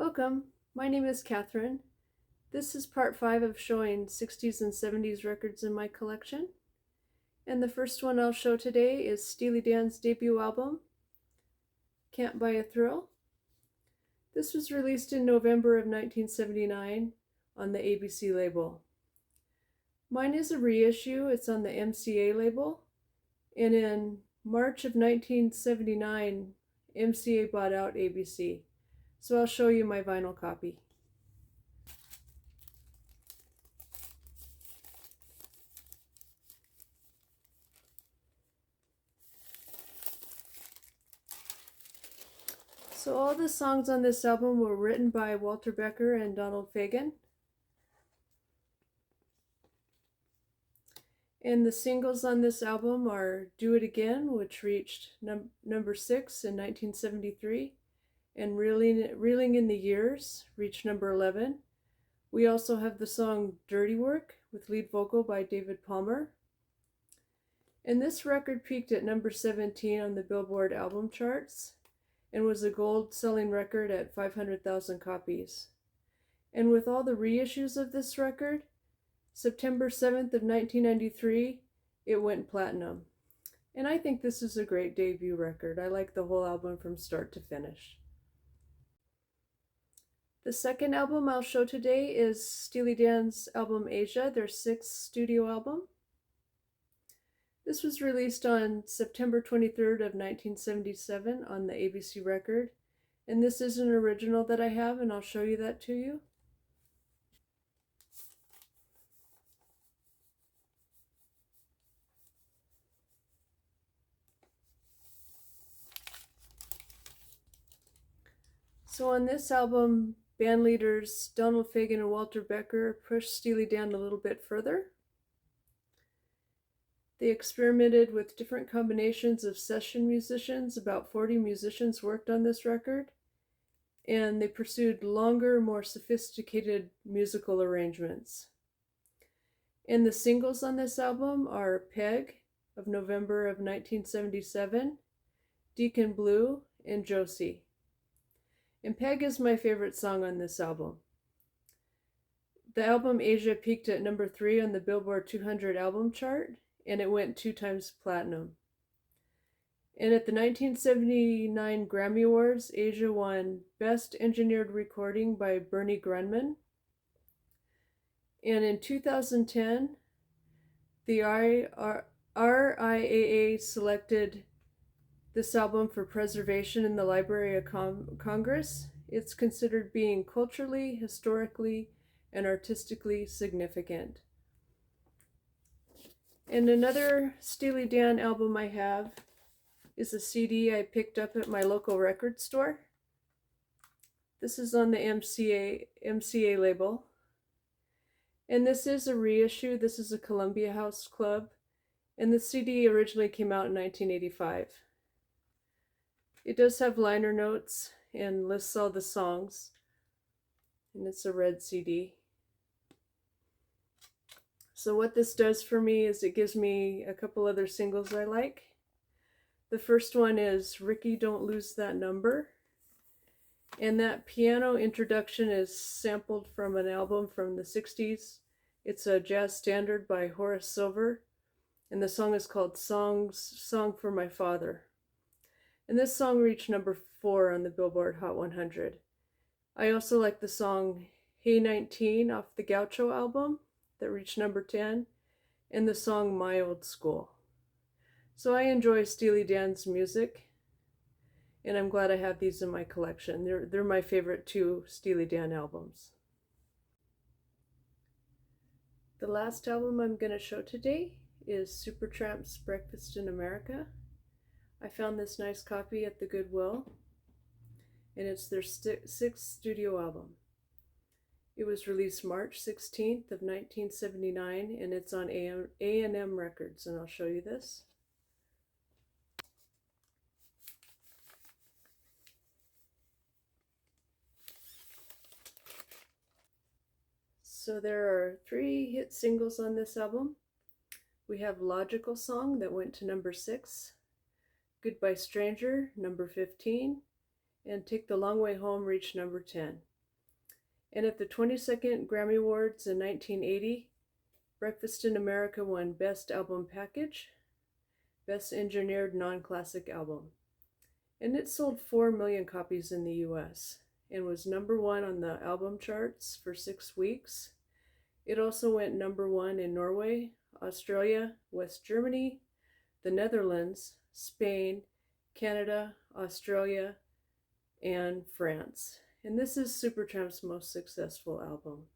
Welcome, my name is Catherine. This is part 5 of showing 60s and 70s records in my collection. And the first one I'll show today is Steely Dan's debut album, Can't Buy a Thrill. This was released in November of 1979 on the ABC label. Mine is a reissue, it's on the MCA label, and in March of 1979, MCA bought out ABC. So I'll show you my vinyl copy. So all the songs on this album were written by Walter Becker and Donald Fagen. And the singles on this album are Do It Again, which reached number 6 in 1973, and Reeling in the Years reached number 11. We also have the song Dirty Work with lead vocal by David Palmer. And this record peaked at number 17 on the Billboard album charts and was a gold selling record at 500,000 copies. And with all the reissues of this record, September 7th of 1993, it went platinum. And I think this is a great debut record. I like the whole album from start to finish. The second album I'll show today is Steely Dan's album Asia, their 6th studio album. This was released on September 23rd of 1977 on the ABC record, and this is an original that I have, and I'll show you that to you. So on this album, band leaders Donald Fagen and Walter Becker pushed Steely Dan a little bit further. They experimented with different combinations of session musicians. About 40 musicians worked on this record, and they pursued longer, more sophisticated musical arrangements. And the singles on this album are Peg of November of 1977, Deacon Blue, and Josie. And Peg is my favorite song on this album. The album Asia peaked at number 3 on the Billboard 200 album chart, and it went 2 times platinum. And at the 1979 Grammy Awards, Asia won Best Engineered Recording by Bernie Grundman. And in 2010, the RIAA selected this album for preservation in the Library of Congress. It's considered being culturally, historically, and artistically significant. And another Steely Dan album I have is a CD I picked up at my local record store. This is on the MCA label. And this is a reissue. This is a Columbia House Club. And the CD originally came out in 1985. It does have liner notes and lists all the songs. And it's a red CD. So what this does for me is it gives me a couple other singles I like. The first one is Ricky, Don't Lose That Number. And that piano introduction is sampled from an album from the 60s. It's a jazz standard by Horace Silver. And the song is called Song for My Father. And this song reached number 4 on the Billboard Hot 100. I also like the song Hey 19 off the Gaucho album that reached number 10, and the song My Old School. So I enjoy Steely Dan's music, and I'm glad I have these in my collection. They're my favorite 2 Steely Dan albums. The last album I'm going to show today is Supertramp's Breakfast in America. I found this nice copy at the Goodwill, and it's their 6th studio album. It was released March 16th of 1979, and it's on A&M Records, and I'll show you this. So there are 3 hit singles on this album. We have Logical Song that went to number 6, Goodbye Stranger, number 15, and Take the Long Way Home reached number 10. And at the 22nd Grammy Awards in 1980, Breakfast in America won Best Album Package, Best Engineered Non-Classic Album. And it sold 4 million copies in the US and was #1 on the album charts for 6 weeks. It also went #1 in Norway, Australia, West Germany, the Netherlands, Spain, Canada, Australia, and France. And this is Supertramp's most successful album.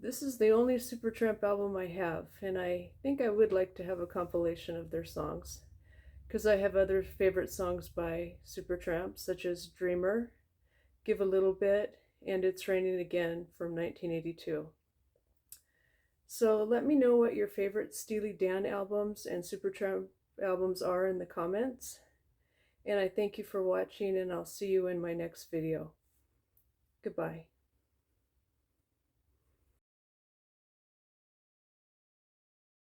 This is the only Supertramp album I have, and I think I would like to have a compilation of their songs, because I have other favorite songs by Supertramp, such as Dreamer, Give a Little Bit, and It's Raining Again from 1982. So let me know what your favorite Steely Dan albums and Supertramp albums are in the comments. And I thank you for watching, and I'll see you in my next video. Goodbye.